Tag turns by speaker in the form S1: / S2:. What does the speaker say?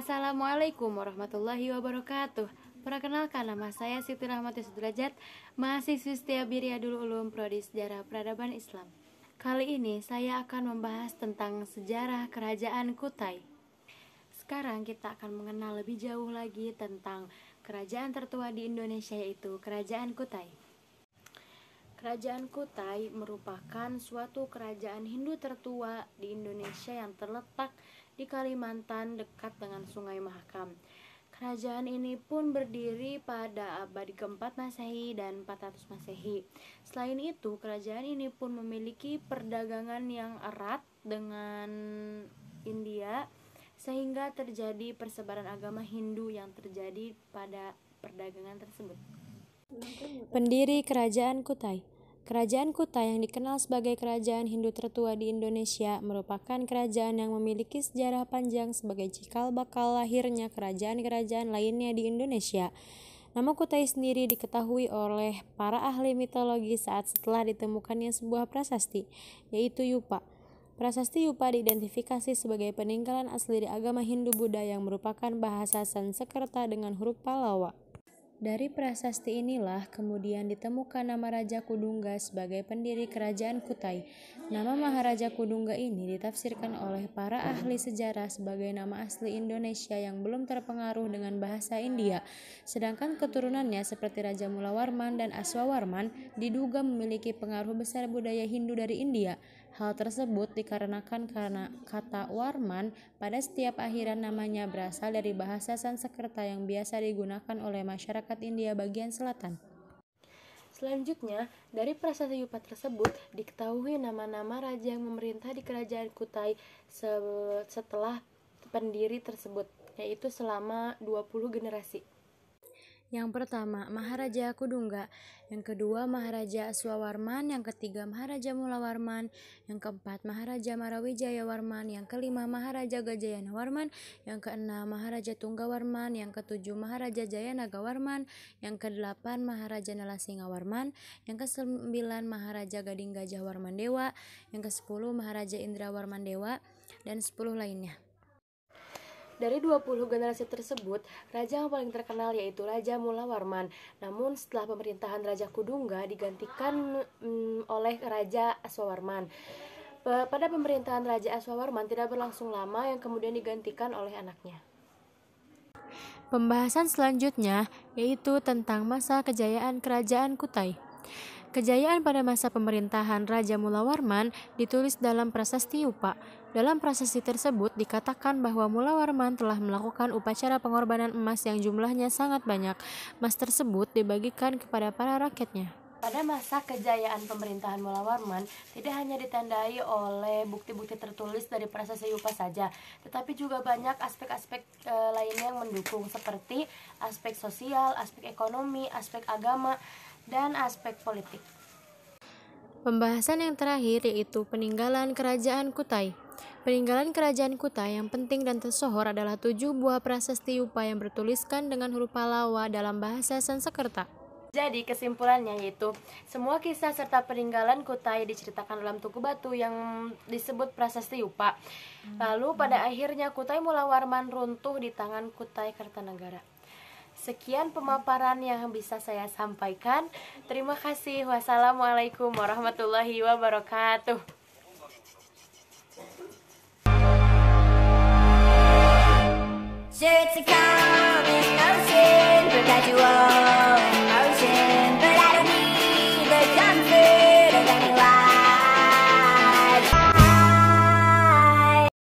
S1: Assalamualaikum warahmatullahi wabarakatuh. Perkenalkan, nama saya Siti Rahmati Sudrajat, mahasiswi setia Riyadul Ulum Prodi Sejarah Peradaban Islam. Kali ini saya akan membahas tentang sejarah Kerajaan Kutai. Sekarang kita akan mengenal lebih jauh lagi tentang kerajaan tertua di Indonesia, yaitu Kerajaan Kutai. Kerajaan Kutai merupakan suatu kerajaan Hindu tertua di Indonesia yang terletak di Kalimantan dekat dengan Sungai Mahakam. Kerajaan ini pun berdiri pada abad keempat Masehi dan 400 Masehi. Selain itu, kerajaan ini pun memiliki perdagangan yang erat dengan India, sehingga terjadi persebaran agama Hindu yang terjadi pada perdagangan tersebut. Pendiri Kerajaan Kutai. Kerajaan Kutai yang dikenal sebagai kerajaan Hindu tertua di Indonesia merupakan kerajaan yang memiliki sejarah panjang sebagai cikal bakal lahirnya kerajaan-kerajaan lainnya di Indonesia. Nama Kutai sendiri diketahui oleh para ahli mitologi saat setelah ditemukannya sebuah prasasti, yaitu Yupa. Prasasti Yupa diidentifikasi sebagai peninggalan asli di agama Hindu Buddha yang merupakan bahasa Sanskerta dengan huruf Pallawa. Dari prasasti inilah kemudian ditemukan nama Raja Kudungga sebagai pendiri Kerajaan Kutai. Nama Maharaja Kudungga ini ditafsirkan oleh para ahli sejarah sebagai nama asli Indonesia yang belum terpengaruh dengan bahasa India. Sedangkan keturunannya seperti Raja Mulawarman dan Aswawarman diduga memiliki pengaruh besar budaya Hindu dari India. Hal tersebut dikarenakan karena kata Warman pada setiap akhiran namanya berasal dari bahasa Sanskerta yang biasa digunakan oleh masyarakat India bagian selatan. Selanjutnya, dari prasasti Yupa tersebut diketahui nama-nama raja yang memerintah di Kerajaan Kutai setelah pendiri tersebut, yaitu selama 20 generasi. Yang pertama, Maharaja Kudungga, yang kedua Maharaja Aswawarman, yang ketiga Maharaja Mulawarman, yang keempat Maharaja Marawijayawarman, yang kelima Maharaja Gajayanawarman, yang keenam Maharaja Tunggawarman, yang ketujuh Maharaja Jayanagawarman, yang kedelapan Maharaja Nalasingawarman, yang kesembilan Maharaja Gading Gajah Warmandewa, yang kesepuluh Maharaja Indrawarmandewa, dan 10 lainnya. Dari 20 generasi tersebut, raja yang paling terkenal yaitu Raja Mulawarman. Namun setelah pemerintahan Raja Kudungga digantikan oleh Raja Aswawarman. Pada pemerintahan Raja Aswawarman tidak berlangsung lama yang kemudian digantikan oleh anaknya. Pembahasan selanjutnya yaitu tentang masa kejayaan Kerajaan Kutai. Kejayaan pada masa pemerintahan Raja Mulawarman ditulis dalam prasasti Yupa. Dalam prasasti tersebut dikatakan bahwa Mulawarman telah melakukan upacara pengorbanan emas yang jumlahnya sangat banyak. Emas tersebut dibagikan kepada para rakyatnya. Pada masa kejayaan pemerintahan Mulawarman tidak hanya ditandai oleh bukti-bukti tertulis dari prasasti Yupa saja, tetapi juga banyak aspek-aspek lainnya yang mendukung, seperti aspek sosial, aspek ekonomi, aspek agama, dan aspek politik. Pembahasan yang terakhir yaitu peninggalan Kerajaan Kutai. Peninggalan Kerajaan Kutai yang penting dan tersohor adalah 7 buah prasasti Yupa yang bertuliskan dengan huruf Pallawa dalam bahasa Sanskerta. Jadi kesimpulannya yaitu semua kisah serta peninggalan Kutai diceritakan dalam tugu batu yang disebut prasasti Yupa. Lalu pada akhirnya Kutai Mulawarman runtuh di tangan Kutai Kartanegara. Sekian pemaparan yang bisa saya sampaikan. Terima kasih. Wassalamualaikum warahmatullahi wabarakatuh. It's a coming ocean, perpetual.